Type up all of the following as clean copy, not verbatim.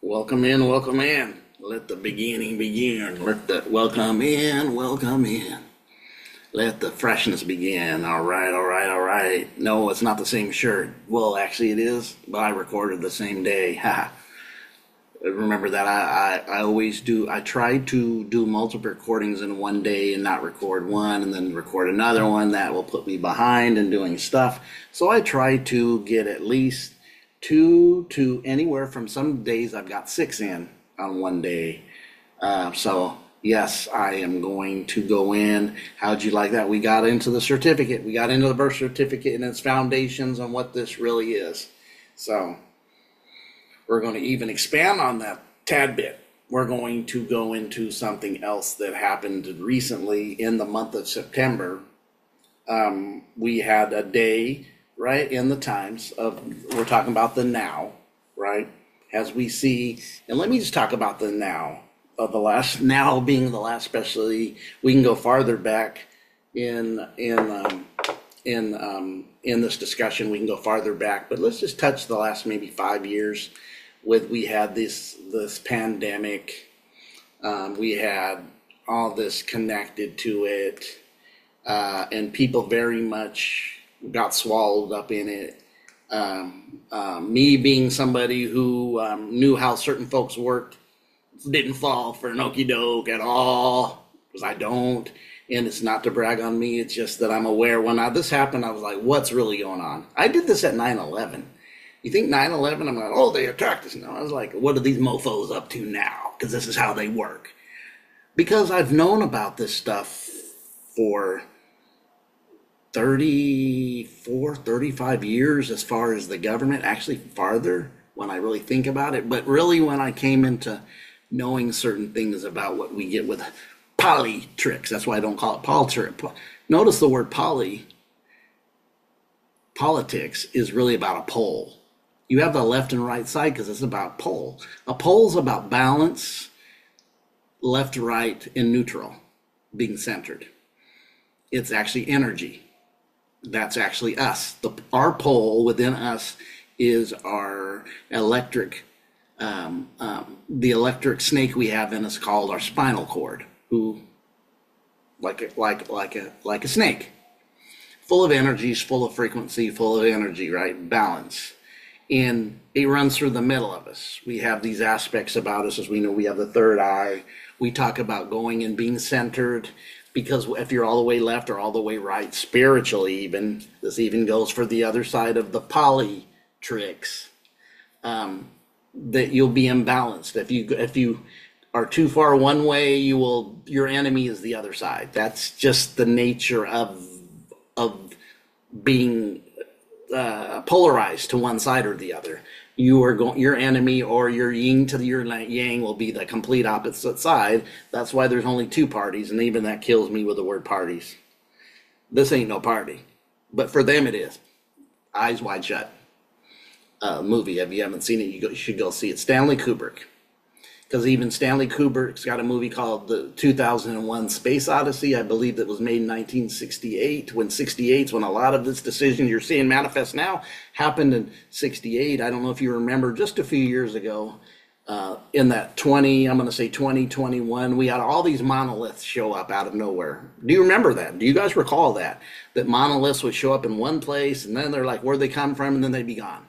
Welcome in, welcome in. Let the beginning begin. Let the welcome in, welcome in. Let the freshness begin. All right, all right, all right. No, it's not the same shirt. Well, actually, it is, but I recorded the same day. Ha. Remember that I always do. I try to do multiple recordings in one day and not record one and then record another one. That will put me behind in doing stuff. So I try to get at least two to anywhere from some days I've got six in on one day. So yes, I am going to go in. How'd you like that? We got into the certificate. We got into the birth certificate and its foundations on what this really is. So we're going to even expand on that tad bit. We're going to go into something else that happened recently in the month of September. We had a day, right, in the times of, we're talking about the now, right, as we see, and let me just talk about the now, of the last, now being the last, especially, we can go farther back in this discussion, we can go farther back, but let's just touch the last maybe 5 years. We had this pandemic, we had all this connected to it, and people very much got swallowed up in it. Me being somebody who knew how certain folks worked, didn't fall for an okie doke at all, because I don't. And it's not to brag on me, it's just that I'm aware. When this happened, I was like, what's really going on? I did this at 9/11. You think 9/11, I'm like, oh, they attacked us. No, I was like, what are these mofos up to now? Because this is how they work. Because I've known about this stuff for 34, 35 years as far as the government, actually farther when I really think about it. But really when I came into knowing certain things about what we get with politics, that's why I don't call it politics. Notice the word politics is really about a pole. You have the left and right side because it's about pole. A pole's about balance, left, right, and neutral, being centered. It's actually energy. That's actually us. Our pole within us is our electric, the electric snake we have in us called our spinal cord, who, like a snake, full of energies, full of frequency, full of energy, right? Balance. And it runs through the middle of us. We have these aspects about us, as we know, we have the third eye. We talk about going and being centered, because if you're all the way left or all the way right, spiritually even, this even goes for the other side of the poly tricks, that you'll be imbalanced. If you are too far one way, your enemy is the other side. That's just the nature of being polarized to one side or the other. Your enemy or your yin to your yang will be the complete opposite side. That's why there's only two parties, and even that kills me with the word parties. This ain't no party, but for them it is. Eyes Wide Shut movie. If you haven't seen it, you should go see it. Stanley Kubrick. Because even Stanley Kubrick's got a movie called the 2001 Space Odyssey. I believe that was made in 1968. When 68 is when a lot of this decision you're seeing manifest now happened in 68. I don't know if you remember, just a few years ago, in that 2021, we had all these monoliths show up out of nowhere. Do you remember that? Do you guys recall that? That monoliths would show up in one place, and then they're like, where'd they come from? And then they'd be gone.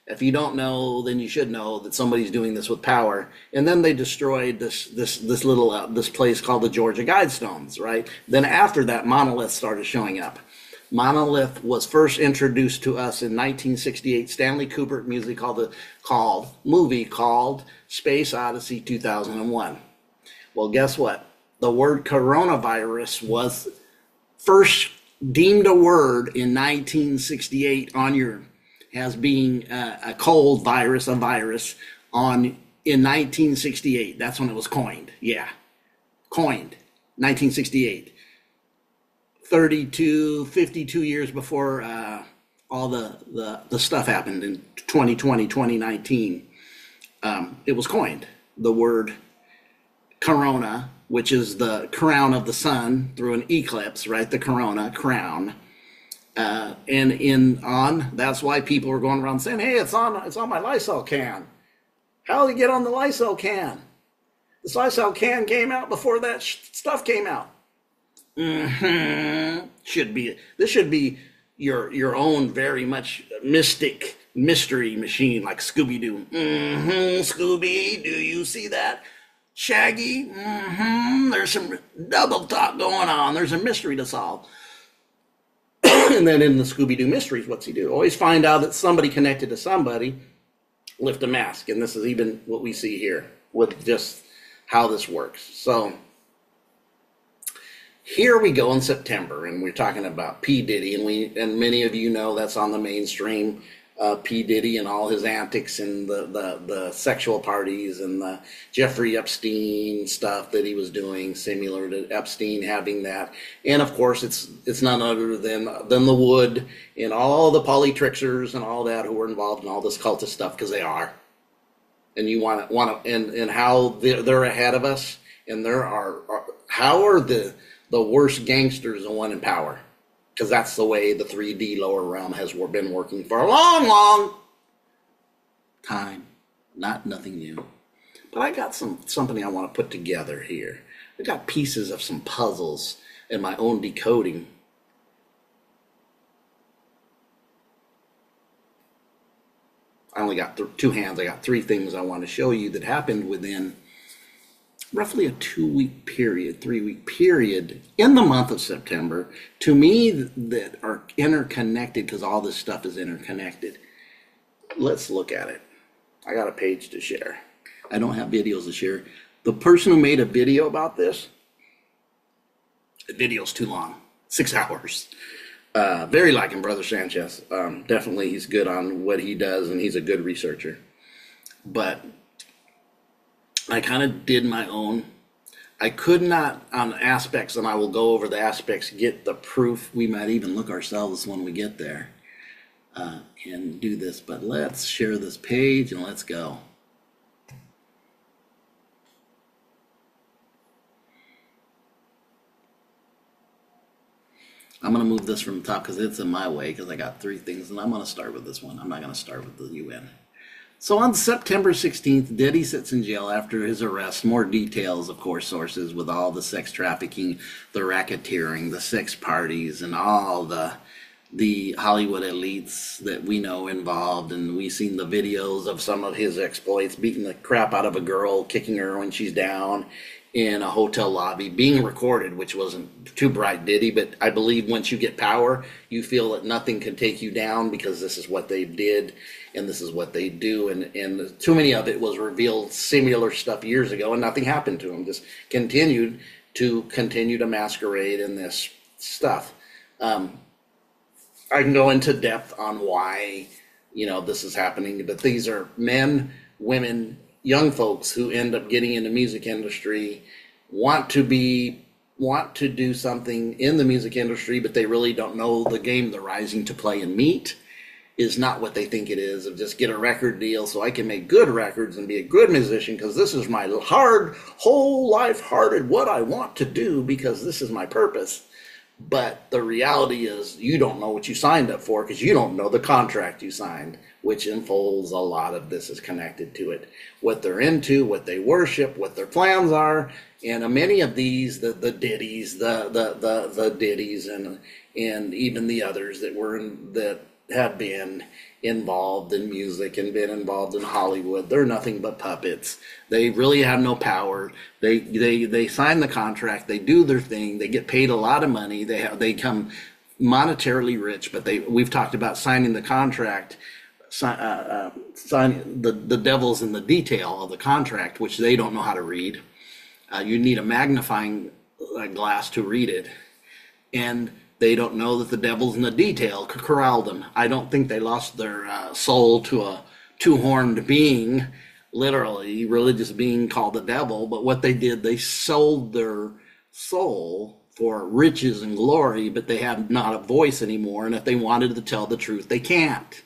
If you don't know, then you should know that somebody's doing this with power. And then they destroyed this place called the Georgia Guidestones, right? Then after that, monoliths started showing up. Monolith was first introduced to us in 1968. Stanley Kubrick movie called Space Odyssey 2001. Well, guess what? The word coronavirus was first deemed a word in 1968 as being a cold virus, a virus in 1968. That's when it was coined. Yeah, coined, 1968. 52 years before all the stuff happened in 2020, 2019. It was coined. The word corona, which is the crown of the sun through an eclipse, right? The corona, crown. That's why people were going around saying, hey, it's on my Lysol can. How did he get on the Lysol can? The Lysol can came out before that stuff came out. This should be your own very much mystic mystery machine like Scooby-Doo. Scooby, do you see that? Shaggy, there's some double talk going on. There's a mystery to solve. And then in the Scooby-Doo mysteries, what's he do? Always find out that somebody connected to somebody, lift a mask. And this is even what we see here with just how this works. So here we go in September, and we're talking about P. Diddy, and many of you know that's on the mainstream. P. Diddy and all his antics and the sexual parties and the Jeffrey Epstein stuff that he was doing, similar to Epstein having that. And of course, it's none other than the Wood and all the polytricksers and all that who were involved in all this cultist stuff, because they are. And you want to and how they're ahead of us, and how are the worst gangsters the one in power? Because that's the way the 3D lower realm has been working for a long, long time. Nothing new. But I got something I want to put together here. I got pieces of some puzzles and my own decoding. I only got two hands. I got three things I want to show you that happened within roughly a 2-week period, 3-week period in the month of September, to me, that are interconnected, because all this stuff is interconnected. Let's look at it. I got a page to share. I don't have videos to share. The person who made a video about this, the video's too long, 6 hours. Very like him, Brother Sanchez. Definitely he's good on what he does, and he's a good researcher. But I kind of did my own. I could not, on aspects, and I will go over the aspects, get the proof. We might even look ourselves when we get there and do this. But let's share this page and let's go. I'm going to move this from the top because it's in my way, because I got 3 things, and I'm going to start with this one. I'm not going to start with the UN. So on September 16th, Diddy sits in jail after his arrest. More details, of course, sources with all the sex trafficking, the racketeering, the sex parties, and all the Hollywood elites that we know involved. And we've seen the videos of some of his exploits, beating the crap out of a girl, kicking her when she's down in a hotel lobby, being recorded, which wasn't too bright, Diddy, but I believe once you get power, you feel that nothing can take you down, because this is what they did and this is what they do, and too many of it was revealed similar stuff years ago, and nothing happened to them. Just continued to masquerade in this stuff. I can go into depth on why this is happening, but these are men, women, young folks who end up getting in the music industry, want to do something in the music industry, but they really don't know the game they're rising to play and meet is not what they think it is, of just get a record deal so I can make good records and be a good musician, because this is my whole life-hearted what I want to do, because this is my purpose. But the reality is you don't know what you signed up for, because you don't know the contract you signed, which unfolds a lot of this is connected to it. What they're into, what they worship, what their plans are, and many of these, the Diddies, the Diddies, and even the others that have been involved in music and been involved in Hollywood, they're nothing but puppets. They really have no power. They sign the contract, they do their thing, they get paid a lot of money, they come monetarily rich, but we've talked about signing the contract, signing the devil's in the detail of the contract, which they don't know how to read. You need a magnifying glass to read it, and they don't know that the devil's in the detail could corral them. I don't think they lost their soul to a 2-horned being, literally, religious being called the devil. But what they did, they sold their soul for riches and glory, but they have not a voice anymore. And if they wanted to tell the truth, they can't,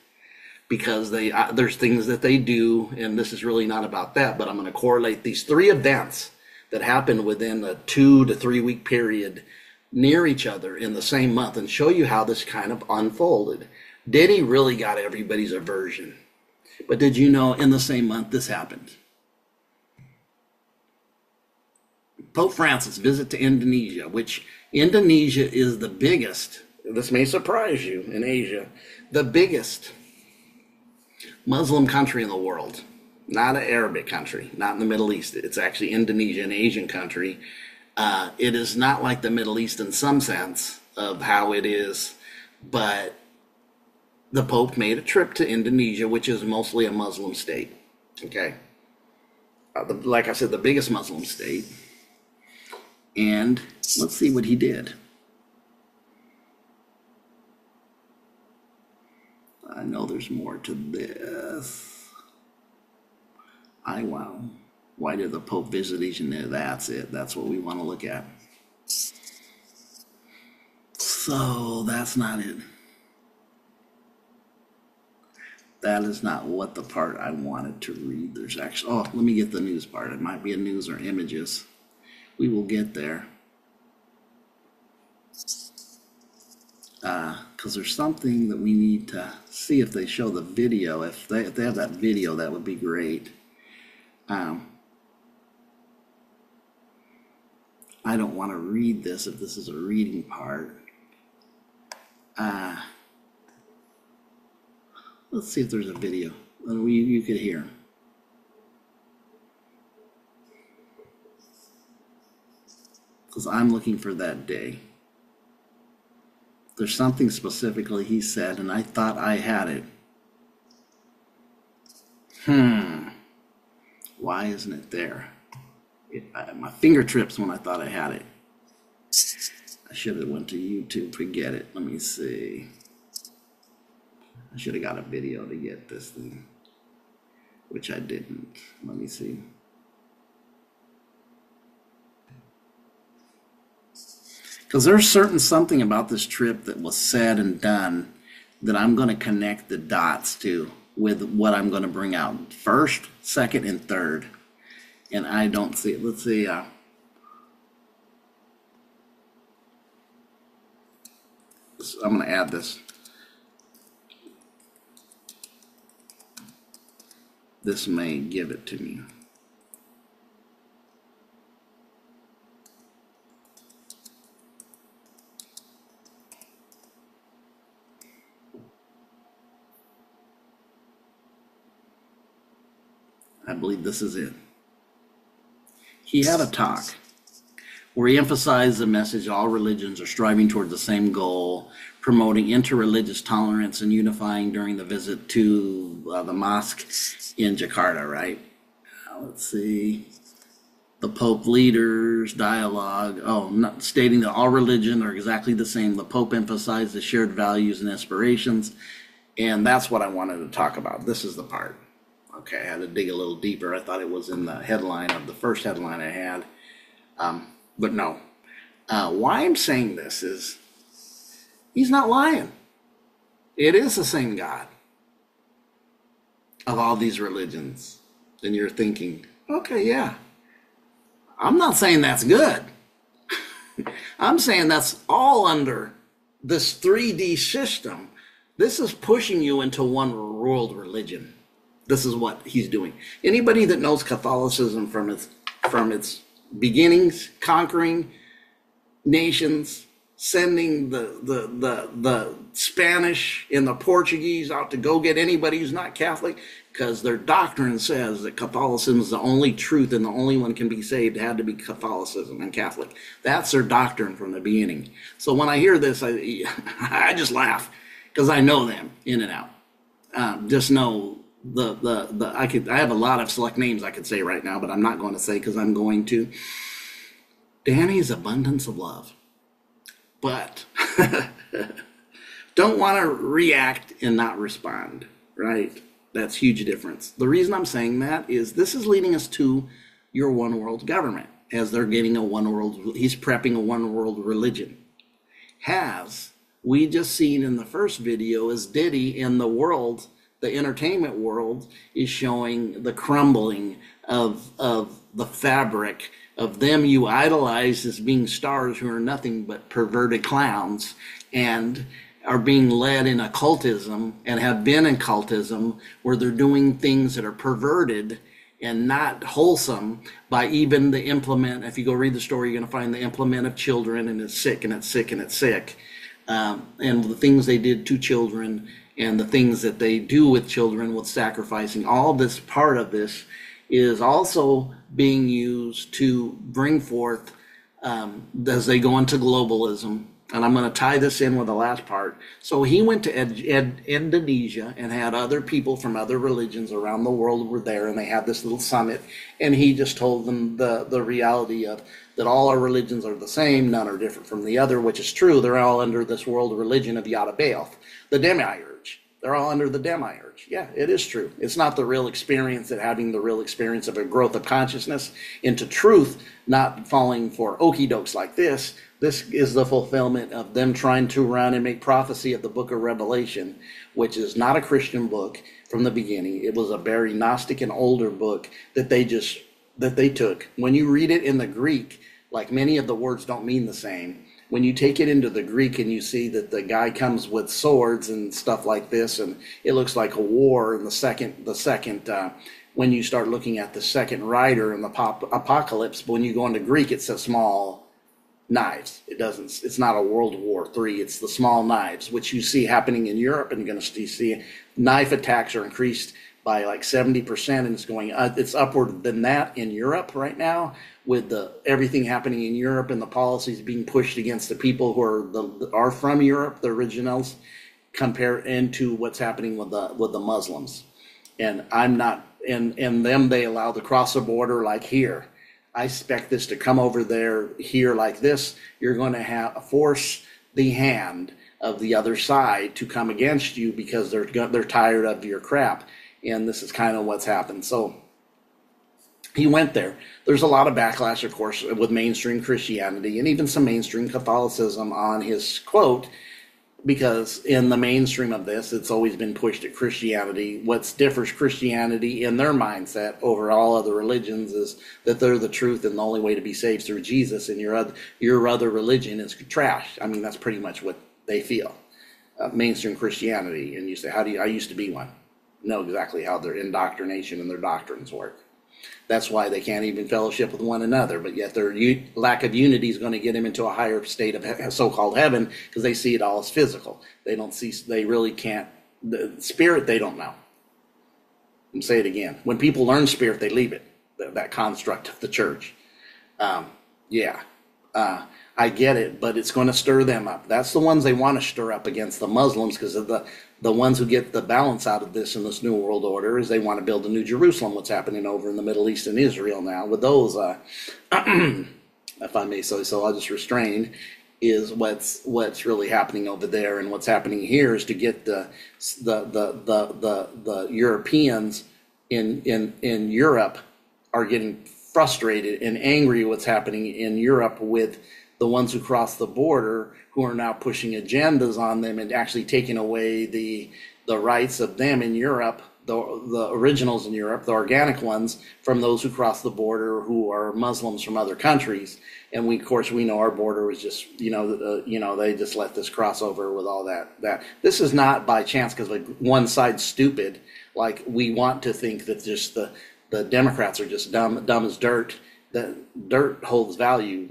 because there's things that they do, and this is really not about that, but I'm going to correlate these 3 events that happened within a 2 to 3 week period near each other in the same month, and show you how this kind of unfolded. Diddy really got everybody's aversion. But did you know in the same month this happened? Pope Francis visit to Indonesia, which Indonesia is the biggest, this may surprise you, in Asia, the biggest Muslim country in the world. Not an Arabic country, not in the Middle East. It's actually Indonesia, an Asian country. It is not like the Middle East in some sense of how it is, but the Pope made a trip to Indonesia, which is mostly a Muslim state. Okay. Like I said, the biggest Muslim state. And let's see what he did. I know there's more to this. Wow. Why did the Pope visit Asia? That's it. That's what we want to look at. So that's not it. That is not what the part I wanted to read. There's actually, let me get the news part. It might be a news or images. We will get there. Because there's something that we need to see if they show the video. If they have that video, that would be great. I don't want to read this if this is a reading part. Let's see if there's a video. You could hear. Because I'm looking for that day. There's something specifically he said, and I thought I had it. Why isn't it there? My finger trips when I thought I had it. I should have went to YouTube. Forget it. Let me see. I should have got a video to get this thing, which I didn't. Let me see. Because there's something about this trip that was said and done that I'm going to connect the dots to with what I'm going to bring out first, second, and third. And I don't see it. Let's see. I'm going to add this. This may give it to me. I believe this is it. He had a talk where he emphasized the message all religions are striving toward the same goal, promoting interreligious tolerance and unifying during the visit to the mosque in Jakarta, right? Let's see. The Pope leaders dialogue. Not stating that all religion are exactly the same. The Pope emphasized the shared values and aspirations. And that's what I wanted to talk about. This is the part. Okay, I had to dig a little deeper. I thought it was in the headline of the first headline I had. But no. Why I'm saying this is he's not lying. It is the same God of all these religions. And you're thinking, okay, yeah. I'm not saying that's good. I'm saying that's all under this 3D system. This is pushing you into one world religion. This is what he's doing. Anybody that knows Catholicism from its beginnings, conquering nations, sending the Spanish and the Portuguese out to go get anybody who's not Catholic, because their doctrine says that Catholicism is the only truth and the only one can be saved, had to be Catholicism and Catholic. That's their doctrine from the beginning. So when I hear this, I just laugh because I know them in and out. Just know I have a lot of select names I could say right now, but I'm not going to say because I'm going to. Danny's abundance of love. But don't want to react and not respond, right? That's huge difference. The reason I'm saying that is this is leading us to your one world government, as they're getting a one world, he's prepping a one world religion. Has we just seen in the first video is Diddy in the world, the entertainment world is showing the crumbling of the fabric of them you idolize as being stars who are nothing but perverted clowns, and are being led in occultism and have been in cultism, where they're doing things that are perverted and not wholesome, by even the implement. If you go read the story, you're going to find the implement of children, and it's sick and it's sick and it's sick. And the things they did to children, and the things that they do with children with sacrificing, all this part of this is also being used to bring forth, as they go into globalism. And I'm going to tie this in with the last part. So he went to Indonesia and had other people from other religions around the world were there, and they had this little summit. And he just told them the reality of that all our religions are the same, none are different from the other, which is true. They're all under this world religion of Yada-Baoth, the demiurge. They're all under the demiurge. Yeah, it is true. It's not the real experience, that having the real experience of a growth of consciousness into truth, not falling for okie dokes like this. This is the fulfillment of them trying to run and make prophecy of the book of Revelation, which is not a Christian book from the beginning. It was a very Gnostic and older book that they took. When you read it in the Greek, like many of the words don't mean the same. When you take it into the Greek and you see that the guy comes with swords and stuff like this, and it looks like a war, and when you start looking at the second rider in the apocalypse, but when you go into Greek, it says small knives. It's not a World War III. It's the small knives, which you see happening in Europe, and you're going to see knife attacks are increased by like 70%, and it's upward than that in Europe right now, with everything happening in Europe and the policies being pushed against the people who are from Europe, the originals, compared into what's happening with the Muslims. And I'm not, and them, they allow to cross the border like here. I expect this to come over there here like this. You're going to force the hand of the other side to come against you, because they're tired of your crap. And this is kind of what's happened. So he went there. There's a lot of backlash, of course, with mainstream Christianity and even some mainstream Catholicism on his quote, because in the mainstream of this, it's always been pushed at Christianity. What differs Christianity in their mindset over all other religions is that they're the truth, and the only way to be saved is through Jesus, and your other religion is trash. I mean, that's pretty much what they feel. Mainstream Christianity. And you say, I used to be one. Know exactly how their indoctrination and their doctrines work. That's why they can't even fellowship with one another, but yet their lack of unity is going to get them into a higher state of so-called heaven, because they see it all as physical. They really can't, the spirit they don't know. And say it again. When people learn spirit, they leave it, that construct of the church. I get it, but it's going to stir them up. That's the ones they want to stir up against the Muslims, because of the ones who get the balance out of this in this new world order is they want to build a new Jerusalem, what's happening over in the Middle East and Israel now with those, if I may say so, I'll just restrain, is what's really happening over there. And what's happening here is to get the Europeans in Europe are getting frustrated and angry what's happening in Europe with the ones who cross the border, who are now pushing agendas on them and actually taking away the rights of them in Europe, the originals in Europe, the organic ones, from those who cross the border who are Muslims from other countries. And we know our border was just, they just let this crossover with all that. This is not by chance because like one side's stupid. Like we want to think that just the Democrats are just dumb as dirt. That dirt holds value.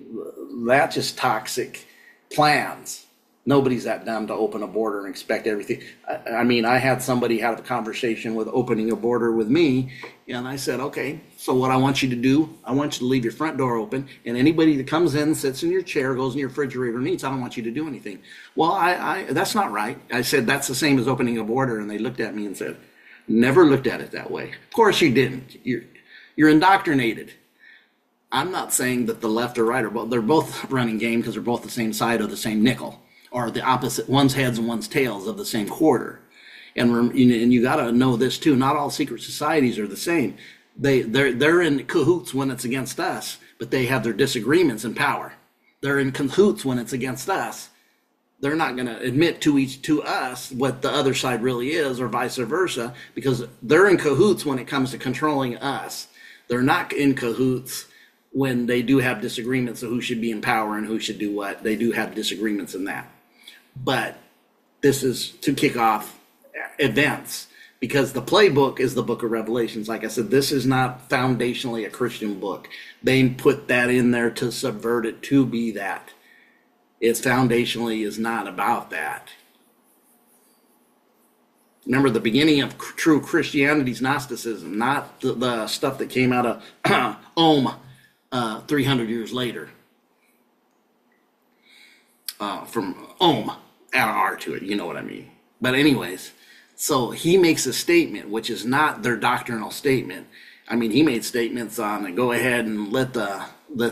That's just toxic plans. Nobody's that dumb to open a border and expect everything. I mean, I had somebody have a conversation with opening a border with me, and I said, okay, so what I want you to do, I want you to leave your front door open, and anybody that comes in, sits in your chair, goes in your refrigerator and eats, I don't want you to do anything. Well, I that's not right. I said, that's the same as opening a border, and they looked at me and said, never looked at it that way. Of course you didn't. You're indoctrinated. I'm not saying that the left or right they're both running game, because they're both the same side of the same nickel, or the opposite, one's heads and one's tails of the same quarter. And you got to know this too. Not all secret societies are the same. They're in cahoots when it's against us, but they have their disagreements in power. They're in cahoots when it's against us. They're not going to admit to us what the other side really is, or vice versa, because they're in cahoots when it comes to controlling us. They're not in cahoots when they do have disagreements of who should be in power and who should do what. They do have disagreements in that. But this is to kick off events, because the playbook is the book of Revelations. Like I said, this is not foundationally a Christian book. They put that in there to subvert it to be that. It's foundationally is not about that. Remember, the beginning of true Christianity is Gnosticism, not the stuff that came out of Ohm 300 years later. From Ohm, add an R to it, you know what I mean. But anyways, so he makes a statement, which is not their doctrinal statement. I mean, he made statements on go ahead and let the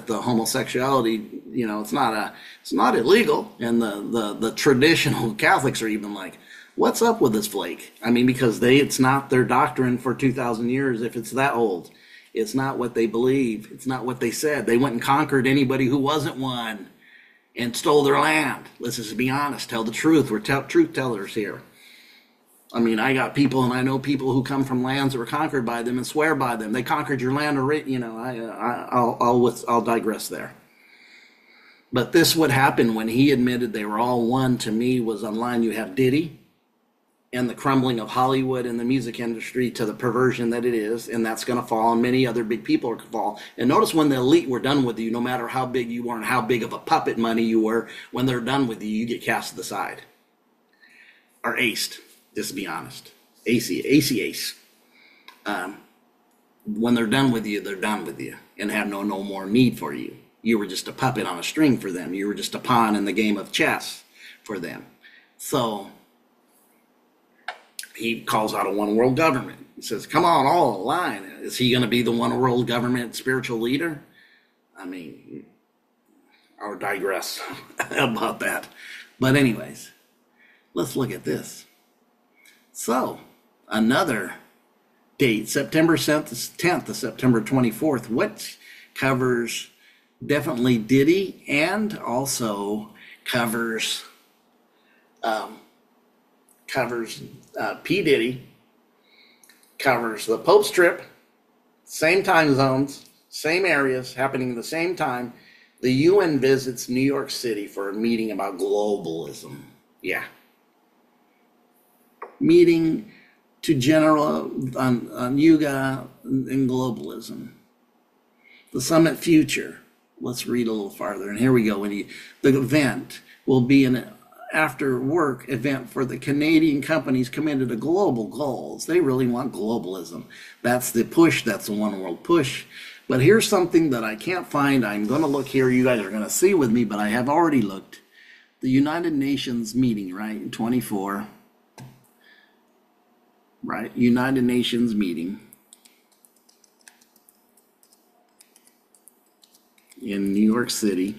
homosexuality, it's not illegal. And the traditional Catholics are even like, what's up with this flake? I mean, because it's not their doctrine for 2,000 years. If it's that old, it's not what they believe. It's not what they said. They went and conquered anybody who wasn't one and stole their land. Let's just be honest. Tell the truth. We're truth tellers here. I mean, I got people, and I know people who come from lands that were conquered by them and swear by them. They conquered your land, or I'll digress there. But this would happen when he admitted they were all one. To me, was online. You have Diddy and the crumbling of Hollywood and the music industry to the perversion that it is, and that's going to fall, and many other big people are going to fall. And notice when the elite were done with you, no matter how big you were and how big of a puppet money you were, when they're done with you, you get cast to the side. Or aced, just to be honest. Ace. When they're done with you, they're done with you and have no more need for you. You were just a puppet on a string for them. You were just a pawn in the game of chess for them. So he calls out a one world government. He says, come on, all align. Is he going to be the one world government spiritual leader? I mean, I'll digress about that. But anyways, let's look at this. So, another date, September 10th to September 24th, which covers definitely Diddy and also covers P. Diddy, covers the Pope's trip, same time zones, same areas, happening at the same time. The UN visits New York City for a meeting about globalism. Yeah. Meeting to general on yoga and globalism. The summit future. Let's read a little farther. And here we go. The event will be an after work event for the Canadian companies committed to global goals. They really want globalism. That's the push. That's the one world push. But here's something that I can't find. I'm going to look here. You guys are going to see with me, but I have already looked. The United Nations meeting, right? 24. Right? United Nations meeting in New York City.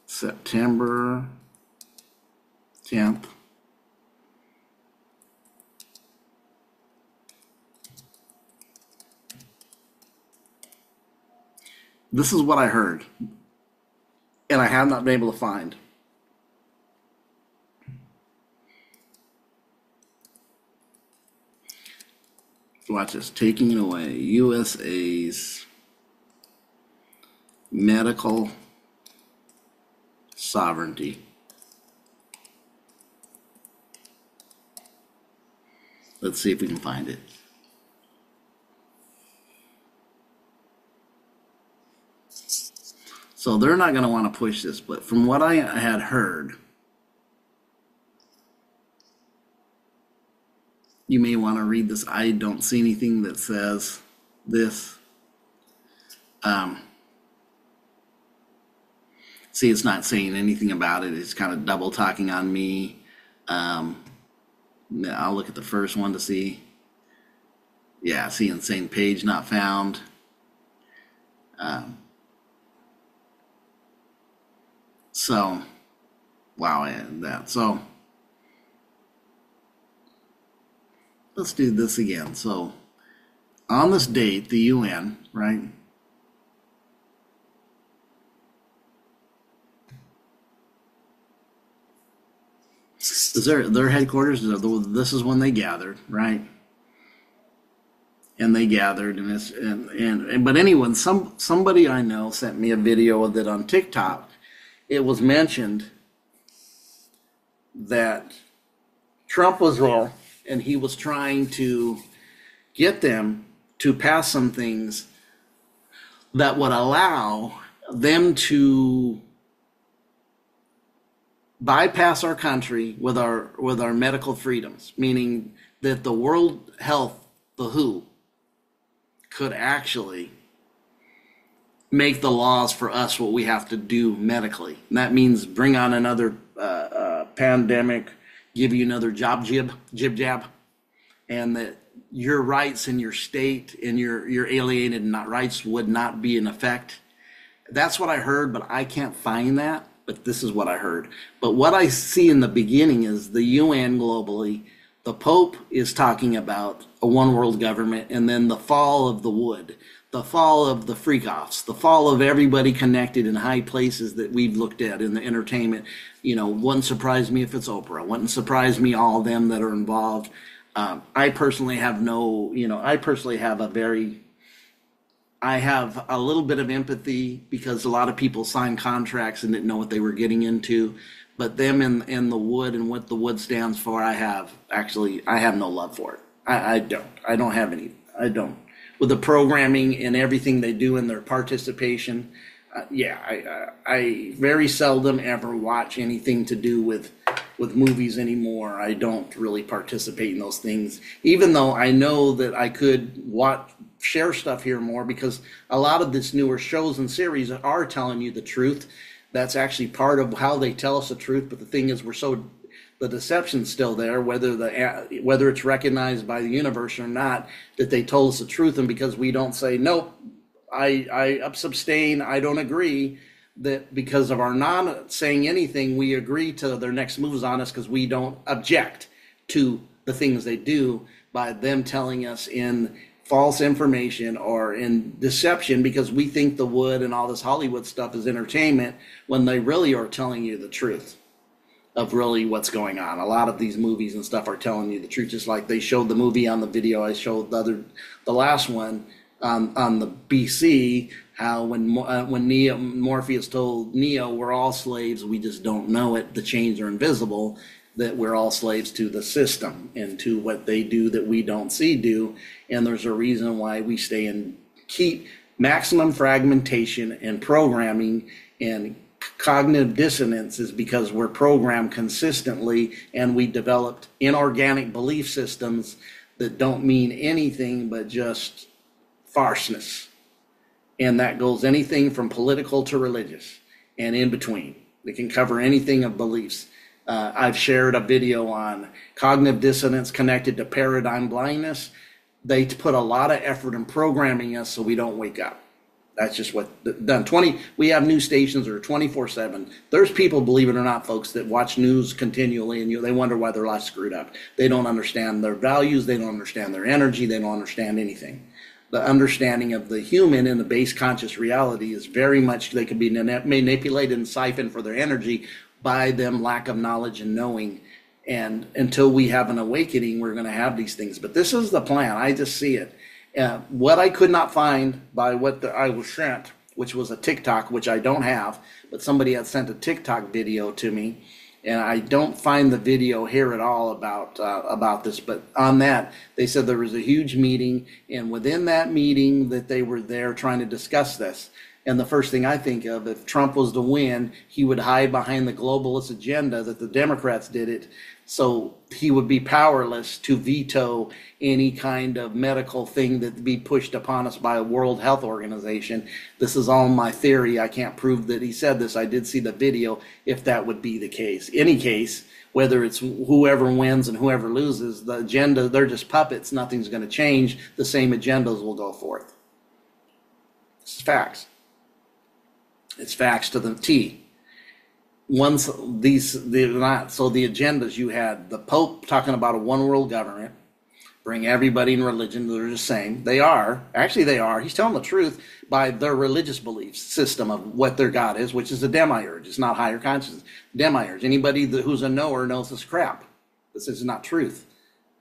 September 10th. This is what I heard, and I have not been able to find. Watch this. Taking it away. USA's medical sovereignty. Let's see if we can find it. So they're not going to want to push this, but from what I had heard, you may want to read this. I don't see anything that says this. See, it's not saying anything about it. It's kind of double talking on me. I'll look at the first one to see. Yeah, see, insane page not found. So, wow, I had that. So, let's do this again. So, on this date, the UN, right? Is their headquarters? This is when they gathered, right? And they gathered, but anyone, somebody I know sent me a video of it on TikTok. It was mentioned that Trump was there and he was trying to get them to pass some things that would allow them to bypass our country with our medical freedoms, meaning that the World Health, the WHO, could actually make the laws for us what we have to do medically. And that means bring on another pandemic, give you another jib jab, and that your rights in your state and your alienated rights would not be in effect. That's what I heard, but I can't find that. But this is what I heard. But what I see in the beginning is the UN globally, the Pope is talking about a one world government, and then the fall of the wood, the fall of the freak-offs, the fall of everybody connected in high places that we've looked at in the entertainment. You know, wouldn't surprise me if it's Oprah. Wouldn't surprise me all of them that are involved. I personally have I have a little bit of empathy because a lot of people signed contracts and didn't know what they were getting into. But them in the wood and what the wood stands for, I have no love for it. I don't have any. I don't. With the programming and everything they do in their participation, I very seldom ever watch anything to do with movies anymore. I don't really participate in those things, even though I know that I could share stuff here more, because a lot of this newer shows and series are telling you the truth. That's actually part of how they tell us the truth. But the thing is, the deception's still there, whether it's recognized by the universe or not, that they told us the truth. And because we don't say, nope, I abstain, I don't agree, that because of our not saying anything, we agree to their next moves on us because we don't object to the things they do by them telling us in false information or in deception, because we think the wood and all this Hollywood stuff is entertainment when they really are telling you the truth of really what's going on. A lot of these movies and stuff are telling you the truth, just like they showed the movie on the video I showed the last one on the BC, how when Morpheus told Neo, we're all slaves, we just don't know it, the chains are invisible, that we're all slaves to the system and to what they do that we don't see do. And there's a reason why we stay in keep maximum fragmentation and programming and cognitive dissonance, is because we're programmed consistently and we developed inorganic belief systems that don't mean anything but just farceness. And that goes anything from political to religious and in between. They can cover anything of beliefs. I've shared a video on cognitive dissonance connected to paradigm blindness. They put a lot of effort in programming us so we don't wake up. That's just what done. We have news stations that are 24/7. There's people, believe it or not, folks, that watch news continually, and they wonder why their life's screwed up. They don't understand their values. They don't understand their energy. They don't understand anything. The understanding of the human in the base conscious reality is very much, they can be manipulated and siphoned for their energy by them lack of knowledge and knowing. And until we have an awakening, we're going to have these things. But this is the plan. I just see it. What I could not find by what I was sent, which was a TikTok, which I don't have, but somebody had sent a TikTok video to me, and I don't find the video here at all about this. But on that, they said there was a huge meeting, and within that meeting that they were there trying to discuss this. And the first thing I think of, if Trump was to win, he would hide behind the globalist agenda that the Democrats did it. So he would be powerless to veto any kind of medical thing that be pushed upon us by a World Health Organization. This is all my theory. I can't prove that he said this. I did see the video, if that would be the case. Any case, whether it's whoever wins and whoever loses, the agenda, they're just puppets. Nothing's going to change. The same agendas will go forth. It's facts. It's facts to the T. Once so the agendas, you had the Pope talking about a one world government, bring everybody in religion, they're the same. They are. He's telling the truth by their religious belief system of what their God is, which is a demiurge. It's not higher consciousness. Demiurge. Anybody who's a knower knows this crap. This is not truth.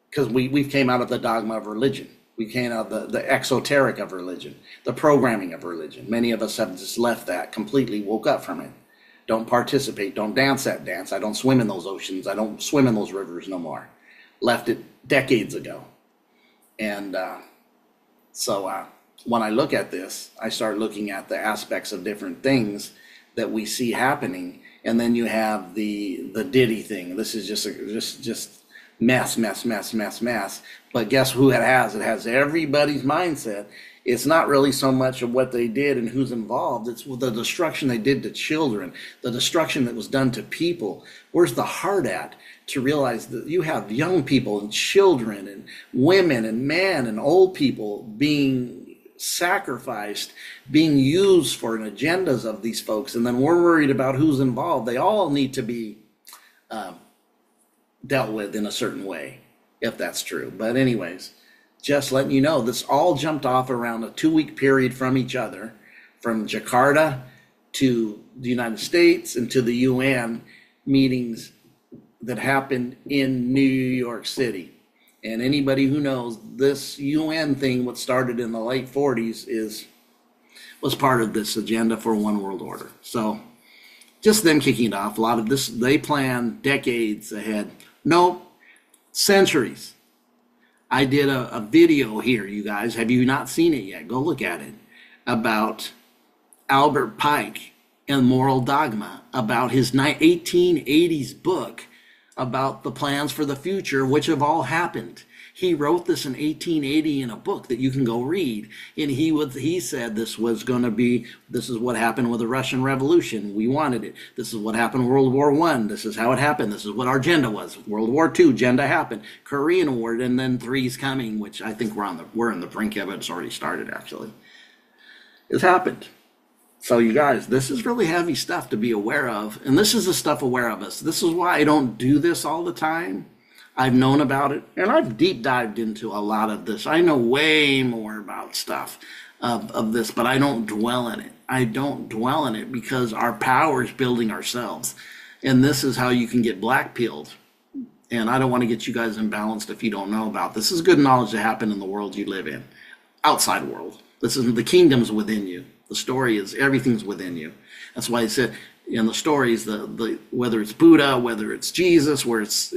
Because we've came out of the dogma of religion. We came out of the exoteric of religion, the programming of religion. Many of us have just left that completely, woke up from it. Don't participate. Don't dance that dance. I don't swim in those oceans. I don't swim in those rivers no more. Left it decades ago. And so when I look at this, I start looking at the aspects of different things that we see happening. And then you have the Diddy thing. This is just mess. But guess who it has? It has everybody's mindset. It's not really so much of what they did and who's involved. It's the destruction they did to children, the destruction that was done to people. Where's the heart at to realize that you have young people and children and women and men and old people being sacrificed, being used for an agendas of these folks, and then we're worried about who's involved. They all need to be dealt with in a certain way, if that's true. But anyways, just letting you know, this all jumped off around a 2-week period from each other, from Jakarta to the United States and to the UN meetings that happened in New York City. And anybody who knows, this UN thing, what started in the late 40s, was part of this agenda for one world order. So just them kicking it off. A lot of this, they plan decades ahead. No, centuries. I did a video here, you guys. Have you not seen it yet? Go look at it. About Albert Pike and Moral Dogma, about his 1880s book about the plans for the future, which have all happened. He wrote this in 1880 in a book that you can go read. And he said this is what happened with the Russian Revolution. We wanted it. This is what happened in World War I. This is how it happened. This is what our agenda was. World War II, agenda happened. Korean War, and then three's coming, which I think we're in the brink of it. It's already started, actually. It's happened. So you guys, this is really heavy stuff to be aware of. And this is the stuff aware of us. This is why I don't do this all the time. I've known about it, and I've deep dived into a lot of this. I know way more about stuff of this, but I don't dwell in it. I don't dwell in it because our power is building ourselves. And this is how you can get black-pilled. And I don't want to get you guys imbalanced if you don't know about this. This is good knowledge to happen in the world you live in, outside world. This is the kingdom's within you. The story is everything's within you. That's why I said in the stories, the whether it's Buddha, whether it's Jesus, where it's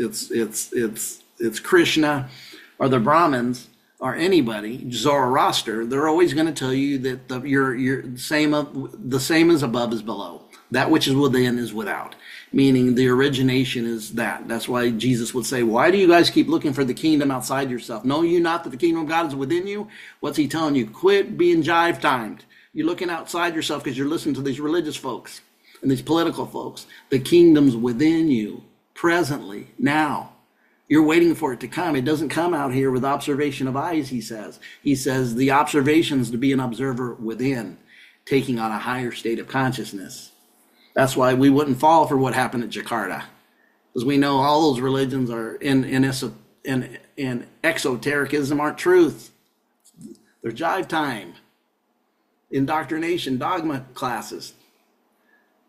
Krishna, or the Brahmins, or anybody, Zoroaster, they're always going to tell you that the same as above is below. That which is within is without. Meaning the origination is that. That's why Jesus would say, why do you guys keep looking for the kingdom outside yourself? Know you not that the kingdom of God is within you? What's he telling you? Quit being jive-timed. You're looking outside yourself because you're listening to these religious folks and these political folks. The kingdom's within you, presently, now. You're waiting for it to come. It doesn't come out here with observation of eyes, he says. He says the observation's to be an observer within, taking on a higher state of consciousness. That's why we wouldn't fall for what happened at Jakarta, because we know all those religions are in exotericism aren't truth. They're jive time, indoctrination, dogma classes.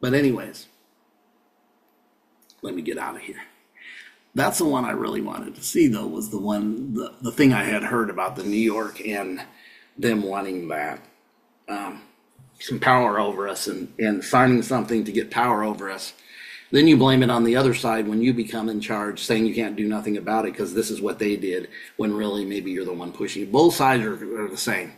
But anyways, let me get out of here. That's the one I really wanted to see, though, was the thing I had heard about the New York and them wanting that. Some power over us and signing something to get power over us. Then you blame it on the other side when you become in charge, saying you can't do nothing about it because this is what they did, when really maybe you're the one pushing it. Both sides are the same.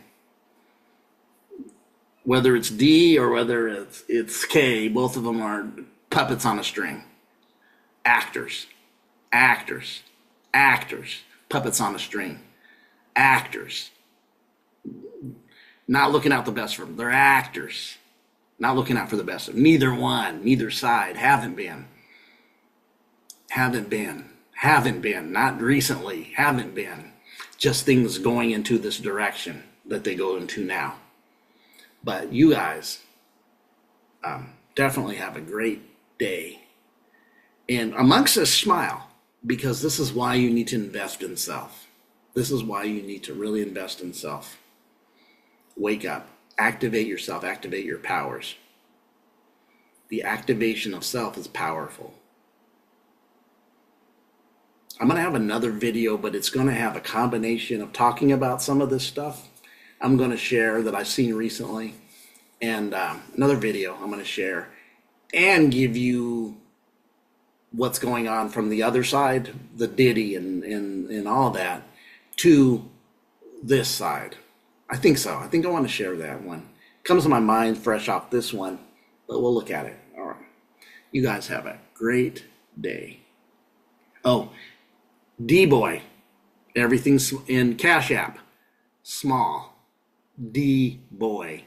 Whether it's D or whether it's K, both of them are puppets on a string. Actors, puppets on a string. Actors. Not looking out the best for them. They're actors. Not looking out for the best of them. Neither one, neither side. Haven't been. Not recently. Haven't been. Just things going into this direction that they go into now. But you guys definitely have a great day. And amongst us, smile. Because this is why you need to invest in self. This is why you need to really invest in self. Wake up, activate yourself, activate your powers. The activation of self is powerful. I'm going to have another video, but it's going to have a combination of talking about some of this stuff I'm going to share that I've seen recently, and another video I'm going to share and give you what's going on from the other side, the Diddy and all that, to this side. I think so. I think I want to share that one. Comes to my mind fresh off this one, but we'll look at it. All right. You guys have a great day. Oh, D-Boy. Everything's in Cash App. Small. D-Boy.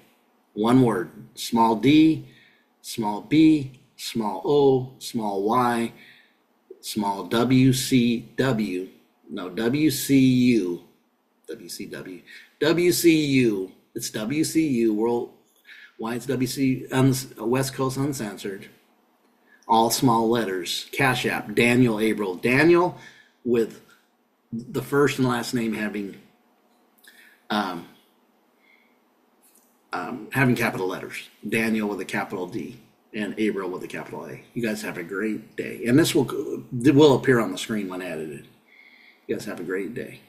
One word. Small D, small B, small O, small Y, small WCW. No, WCU. WCW. WCU. It's WCU. World. Why it's WC West Coast Uncensored. All small letters. Cash App. Daniel April. Daniel with the first and last name having capital letters. Daniel with a capital D and April with a capital A. You guys have a great day. And this will appear on the screen when edited. You guys have a great day.